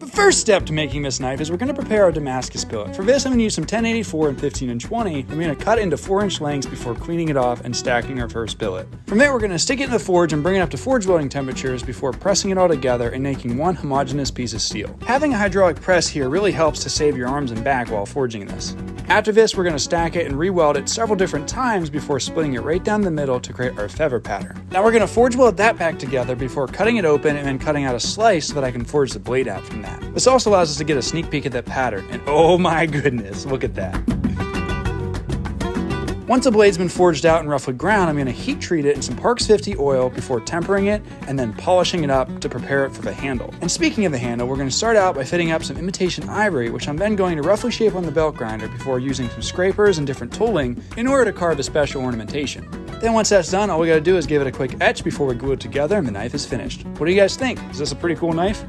The first step to making this knife is we're going to prepare our Damascus billet. For this, I'm going to use some 1084 and 15-20. I'm going to cut into 4-inch lengths before cleaning it off and stacking our first billet. From there, we're going to stick it in the forge and bring it up to forge welding temperatures before pressing it all together and making one homogeneous piece of steel. Having a hydraulic press here really helps to save your arms and back while forging this. After this, we're going to stack it and re-weld it several different times before splitting it right down the middle to create our feather pattern. Now we're going to forge weld that back together before cutting it open and then cutting out a slice so that I can forge the blade out from that. This also allows us to get a sneak peek at that pattern, and oh my goodness, look at that. Once the blade's been forged out and roughly ground, I'm going to heat treat it in some Parks 50 oil before tempering it and then polishing it up to prepare it for the handle. And speaking of the handle, we're going to start out by fitting up some imitation ivory, which I'm then going to roughly shape on the belt grinder before using some scrapers and different tooling in order to carve a special ornamentation. Then once that's done, all we got to do is give it a quick etch before we glue it together and the knife is finished. What do you guys think? Is this a pretty cool knife?